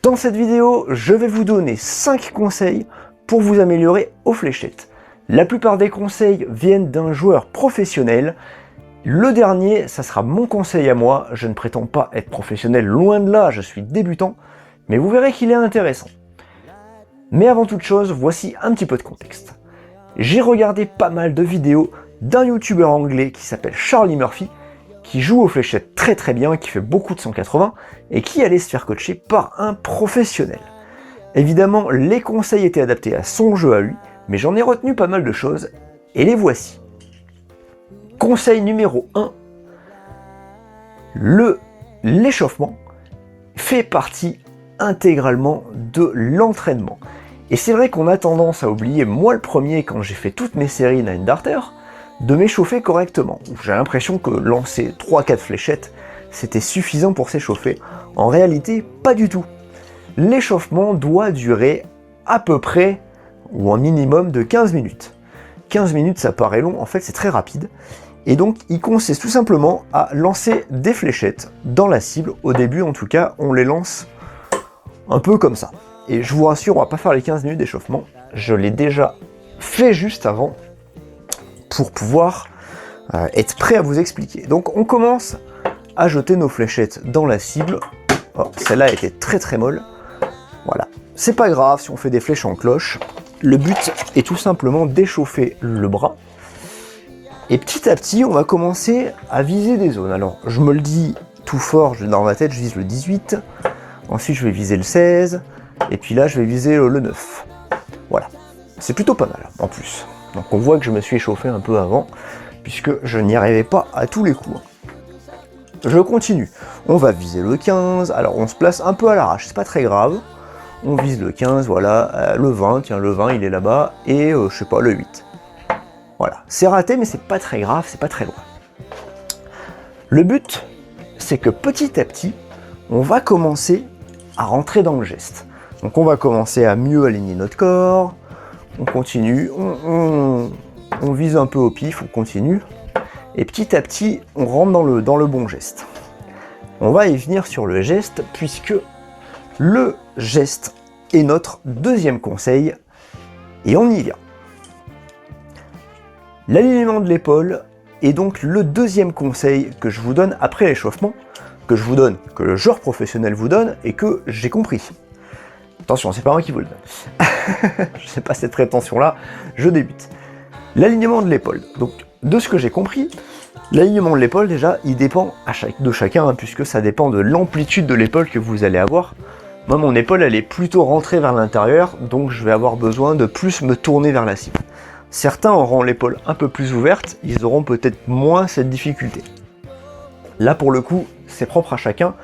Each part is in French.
Dans cette vidéo, je vais vous donner 5 conseils pour vous améliorer aux fléchettes. La plupart des conseils viennent d'un joueur professionnel. Le dernier, ça sera mon conseil à moi. Je ne prétends pas être professionnel, loin de là, je suis débutant, mais vous verrez qu'il est intéressant. Mais avant toute chose, voici un petit peu de contexte. J'ai regardé pas mal de vidéos d'un youtubeur anglais qui s'appelle Charlie Murphy, qui joue aux fléchettes très bien, qui fait beaucoup de 180, et qui allait se faire coacher par un professionnel. Évidemment, les conseils étaient adaptés à son jeu à lui, mais j'en ai retenu pas mal de choses, et les voici. Conseil numéro 1, l'échauffement fait partie intégralement de l'entraînement. Et c'est vrai qu'on a tendance à oublier, moi le premier, quand j'ai fait toutes mes séries Nine Darter, de m'échauffer correctement. J'ai l'impression que lancer 3-4 fléchettes, c'était suffisant pour s'échauffer. En réalité, pas du tout. L'échauffement doit durer à peu près, ou un minimum de 15 minutes. 15 minutes, ça paraît long, en fait c'est très rapide. Et donc, il consiste tout simplement à lancer des fléchettes dans la cible. Au début, en tout cas, on les lance un peu comme ça. Et je vous rassure, on va pas faire les 15 minutes d'échauffement. Je l'ai déjà fait juste avant pour pouvoir être prêt à vous expliquer. Donc, on commence à jeter nos fléchettes dans la cible. Oh, celle-là était très molle. Voilà. C'est pas grave si on fait des flèches en cloche. Le but est tout simplement d'échauffer le bras. Et petit à petit, on va commencer à viser des zones. Alors, je me le dis tout fort, dans ma tête, je vise le 18. Ensuite, je vais viser le 16. Et puis là, je vais viser le 9. Voilà. C'est plutôt pas mal, en plus. Donc, on voit que je me suis échauffé un peu avant, puisque je n'y arrivais pas à tous les coups. Je continue. On va viser le 15. Alors, on se place un peu à l'arrache, c'est pas très grave. On vise le 15, voilà. Le 20, tiens, le 20, il est là-bas. Et, je sais pas, le 8. Voilà, c'est raté, mais c'est pas très grave, c'est pas très loin. Le but, c'est que petit à petit, on va commencer à rentrer dans le geste. Donc on va commencer à mieux aligner notre corps, on continue, on vise un peu au pif, on continue, et petit à petit, on rentre dans le bon geste. On va y venir sur le geste, puisque le geste est notre deuxième conseil, et on y vient. L'alignement de l'épaule est donc le deuxième conseil que je vous donne après l'échauffement, que le joueur professionnel vous donne et que j'ai compris. Attention, c'est pas moi qui vous le donne. Je sais pas cette prétention-là, je débute. L'alignement de l'épaule. Donc, de ce que j'ai compris, l'alignement de l'épaule, déjà, il dépend de chacun, hein, puisque ça dépend de l'amplitude de l'épaule que vous allez avoir. Moi, mon épaule, elle est plutôt rentrée vers l'intérieur, donc je vais avoir besoin de plus me tourner vers la cible. Certains auront l'épaule un peu plus ouverte, ils auront peut-être moins cette difficulté. Là, pour le coup, c'est propre à chacun,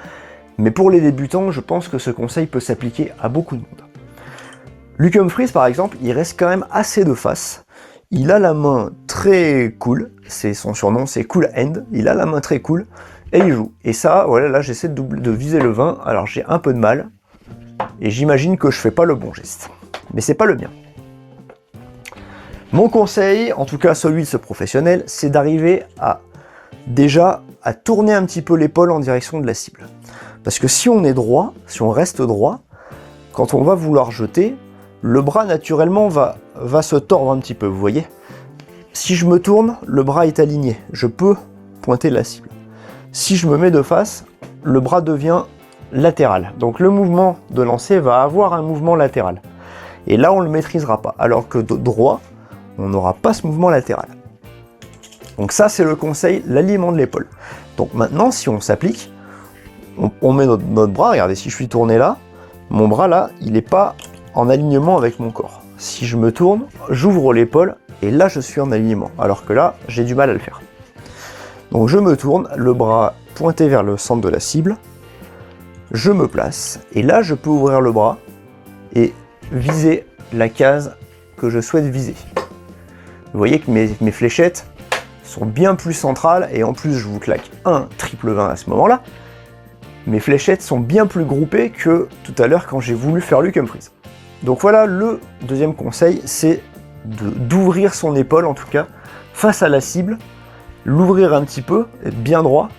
mais pour les débutants, je pense que ce conseil peut s'appliquer à beaucoup de monde. Luke Humphries, par exemple, il reste quand même assez de face. Il a la main très cool, c'est son surnom, c'est Cool Hand. Il a la main très cool, et il joue. Et ça, voilà, là, j'essaie de viser le 20, alors j'ai un peu de mal, et j'imagine que je fais pas le bon geste. Mais c'est pas le mien. Mon conseil, en tout cas celui de ce professionnel, c'est d'arriver déjà à tourner un petit peu l'épaule en direction de la cible. Parce que si on est droit, si on reste droit, quand on va vouloir jeter, le bras naturellement va se tordre un petit peu, vous voyez. Si je me tourne, le bras est aligné, je peux pointer la cible. Si je me mets de face, le bras devient latéral. Donc le mouvement de lancer va avoir un mouvement latéral. Et là, on ne le maîtrisera pas. Alors que de droit, on n'aura pas ce mouvement latéral. Donc ça, c'est le conseil, l'alignement de l'épaule. Donc maintenant, si on s'applique, on met notre bras, regardez, si je suis tourné là, mon bras là, il n'est pas en alignement avec mon corps. Si je me tourne, j'ouvre l'épaule, et là, je suis en alignement. Alors que là, j'ai du mal à le faire. Donc je me tourne, le bras pointé vers le centre de la cible, je me place, et là, je peux ouvrir le bras et viser la case que je souhaite viser. Vous voyez que mes fléchettes sont bien plus centrales, et en plus je vous claque un triple 20 à ce moment-là. Mes fléchettes sont bien plus groupées que tout à l'heure quand j'ai voulu faire Luke Humphries. Donc voilà, le deuxième conseil, c'est d'ouvrir son épaule, en tout cas, face à la cible, l'ouvrir un petit peu, être bien droit,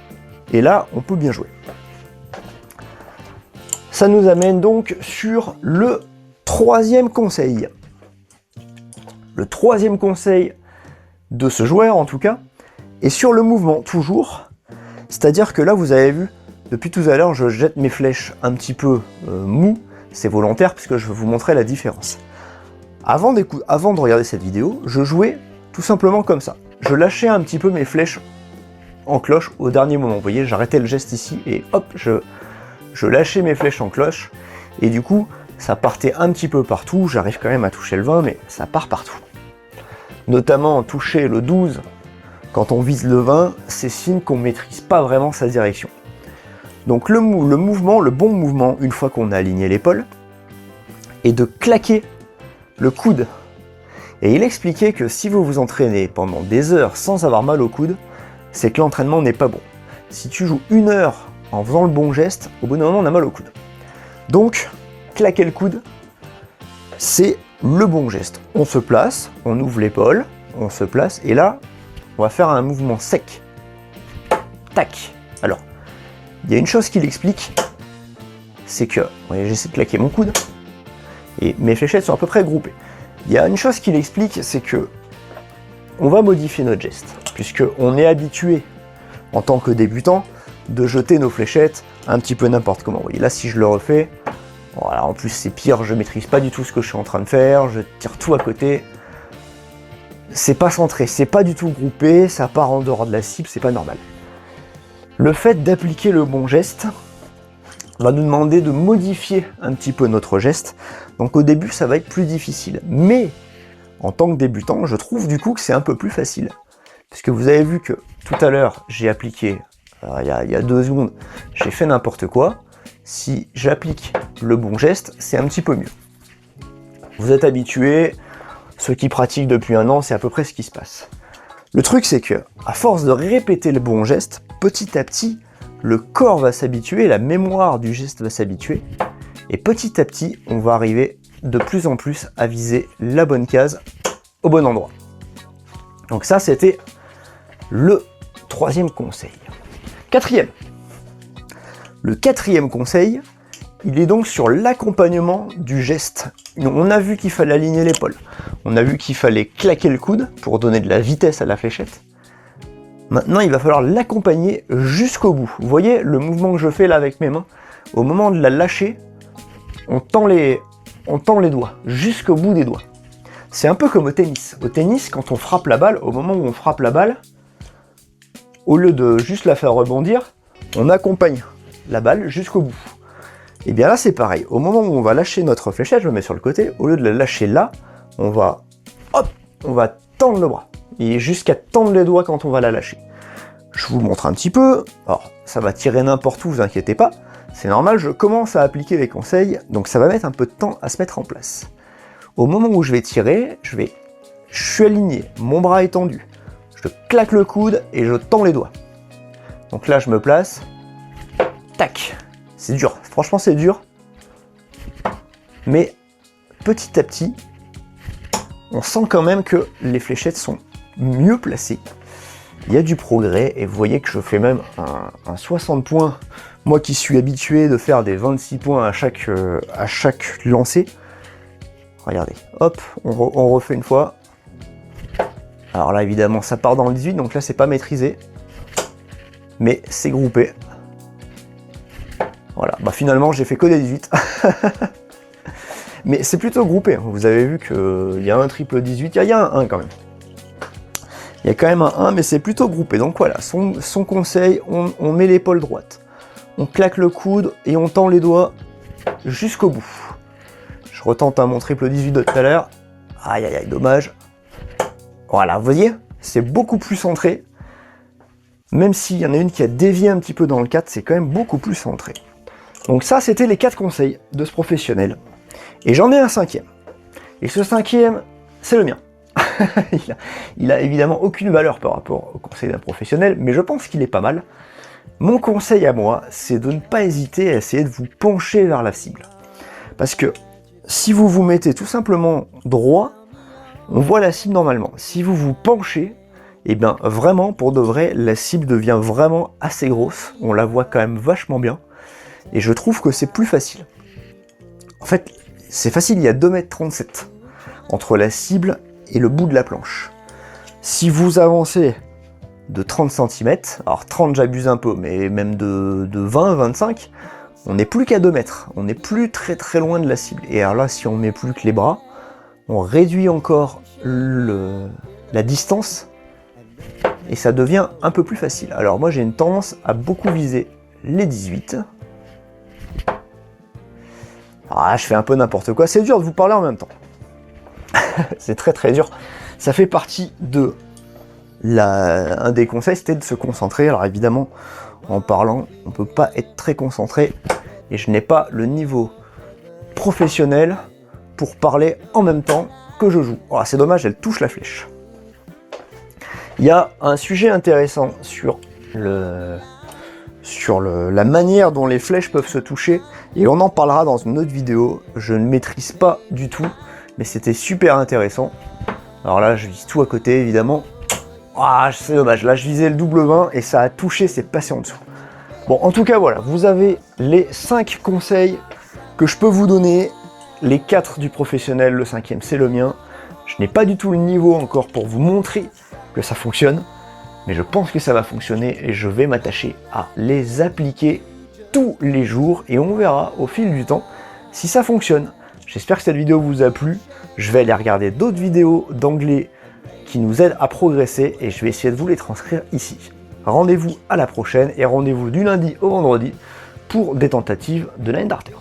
et là, on peut bien jouer. Ça nous amène donc sur le troisième conseil. Le troisième conseil de ce joueur en tout cas, est sur le mouvement toujours. C'est-à-dire que là vous avez vu, depuis tout à l'heure je jette mes flèches un petit peu mou, c'est volontaire puisque je vais vous montrer la différence. Avant de regarder cette vidéo, je jouais tout simplement comme ça. Je lâchais un petit peu mes flèches en cloche au dernier moment. Vous voyez, j'arrêtais le geste ici et hop, je lâchais mes flèches en cloche. Et du coup, ça partait un petit peu partout. J'arrive quand même à toucher le 20, mais ça part partout. Notamment toucher le 12, quand on vise le 20, c'est signe qu'on ne maîtrise pas vraiment sa direction. Donc le mouvement, le bon mouvement, une fois qu'on a aligné l'épaule, est de claquer le coude. Et il expliquait que si vous vous entraînez pendant des heures sans avoir mal au coude, c'est que l'entraînement n'est pas bon. Si tu joues 1 heure en faisant le bon geste, au bout d'un moment on a mal au coude. Donc, claquer le coude, c'est le bon geste. On se place, on ouvre l'épaule, on se place, et là, on va faire un mouvement sec. Tac. Alors, il y a une chose qu'il explique, c'est que, vous voyez, j'essaie de claquer mon coude, et mes fléchettes sont à peu près groupées. Il y a une chose qu'il explique, c'est que on va modifier notre geste, puisqu'on est habitué, en tant que débutant, de jeter nos fléchettes un petit peu n'importe comment. Vous voyez, là, si je le refais, voilà, en plus c'est pire, je maîtrise pas du tout ce que je suis en train de faire, je tire tout à côté. C'est pas centré, c'est pas du tout groupé, ça part en dehors de la cible, c'est pas normal. Le fait d'appliquer le bon geste va nous demander de modifier un petit peu notre geste. Donc au début, ça va être plus difficile. Mais en tant que débutant, je trouve du coup que c'est un peu plus facile. Parce que vous avez vu que tout à l'heure, j'ai appliqué, il y a 2 secondes, j'ai fait n'importe quoi. Si j'applique le bon geste, c'est un petit peu mieux. Vous êtes habitués, ceux qui pratiquent depuis 1 an, c'est à peu près ce qui se passe. Le truc, c'est que, à force de répéter le bon geste, petit à petit, le corps va s'habituer, la mémoire du geste va s'habituer, et petit à petit, on va arriver de plus en plus à viser la bonne case au bon endroit. Donc ça, c'était le 3e conseil. 4e. Le 4e conseil, il est donc sur l'accompagnement du geste. On a vu qu'il fallait aligner l'épaule. On a vu qu'il fallait claquer le coude pour donner de la vitesse à la fléchette. Maintenant, il va falloir l'accompagner jusqu'au bout. Vous voyez le mouvement que je fais là avec mes mains? Au moment de la lâcher, on tend les doigts, jusqu'au bout des doigts. C'est un peu comme au tennis. Au tennis, quand on frappe la balle, au moment où on frappe la balle, au lieu de juste la faire rebondir, on accompagne la balle jusqu'au bout. Et bien là, c'est pareil. Au moment où on va lâcher notre fléchette, je me mets sur le côté, au lieu de la lâcher là, on va tendre le bras. Et jusqu'à tendre les doigts quand on va la lâcher. Je vous montre un petit peu. Alors, ça va tirer n'importe où, vous inquiétez pas. C'est normal, je commence à appliquer les conseils, donc ça va mettre un peu de temps à se mettre en place. Au moment où je vais tirer, je suis aligné, mon bras est tendu. Je claque le coude et je tends les doigts. Donc là, je me place. Tac. C'est dur, franchement c'est dur. Mais petit à petit, on sent quand même que les fléchettes sont mieux placées. Il y a du progrès et vous voyez que je fais même un 60 points. Moi qui suis habitué de faire des 26 points à chaque lancer. Regardez, hop, on refait une fois. Alors là évidemment ça part dans le 18, donc là c'est pas maîtrisé. Mais c'est groupé. Voilà, bah finalement j'ai fait que des 18. Mais c'est plutôt groupé, vous avez vu qu'il y a un triple 18, il y a un 1 quand même. Il y a quand même un 1, mais c'est plutôt groupé. Donc voilà, son conseil, on met l'épaule droite. On claque le coude et on tend les doigts jusqu'au bout. Je retente mon triple 18 de tout à l'heure. Aïe aïe aïe, dommage. Voilà, vous voyez, c'est beaucoup plus centré. Même s'il y en a une qui a dévié un petit peu dans le 4, c'est quand même beaucoup plus centré. Donc ça, c'était les 4 conseils de ce professionnel. Et j'en ai un 5e. Et ce 5e, c'est le mien. il a évidemment aucune valeur par rapport au conseil d'un professionnel, mais je pense qu'il est pas mal. Mon conseil à moi, c'est de ne pas hésiter à essayer de vous pencher vers la cible. Parce que si vous vous mettez tout simplement droit, on voit la cible normalement. Si vous vous penchez, et bien vraiment, pour de vrai, la cible devient vraiment assez grosse. On la voit quand même vachement bien. et je trouve que c'est plus facile. En fait, c'est facile, il y a 2,37 m entre la cible et le bout de la planche. Si vous avancez de 30 cm, alors 30 j'abuse un peu, mais même de 20, 25, on n'est plus qu'à 2 mètres, on n'est plus très très loin de la cible. Et alors là, si on met plus que les bras, on réduit encore la distance, et ça devient un peu plus facile. Alors moi j'ai une tendance à beaucoup viser les 18. Ah, je fais un peu n'importe quoi, c'est dur de vous parler en même temps. C'est très très dur. Ça fait partie de un des conseils, c'était de se concentrer. Alors évidemment, en parlant, on peut pas être très concentré, et je n'ai pas le niveau professionnel pour parler en même temps que je joue. Oh, c'est dommage, elle touche la flèche. Il y a un sujet intéressant sur la manière dont les flèches peuvent se toucher, et on en parlera dans une autre vidéo. Je ne maîtrise pas du tout, mais c'était super intéressant. Alors là, je vise tout à côté, évidemment. Ah, c'est dommage, là je visais le double 20 et ça a touché, c'est passé en dessous. Bon, en tout cas, voilà, vous avez les 5 conseils que je peux vous donner. Les 4 du professionnel, le 5e c'est le mien. Je n'ai pas du tout le niveau encore pour vous montrer que ça fonctionne, mais je pense que ça va fonctionner et je vais m'attacher à les appliquer tous les jours et on verra au fil du temps si ça fonctionne. J'espère que cette vidéo vous a plu. Je vais aller regarder d'autres vidéos d'anglais qui nous aident à progresser et je vais essayer de vous les transcrire ici. Rendez-vous à la prochaine et rendez-vous du lundi au vendredi pour des tentatives de Line Darter.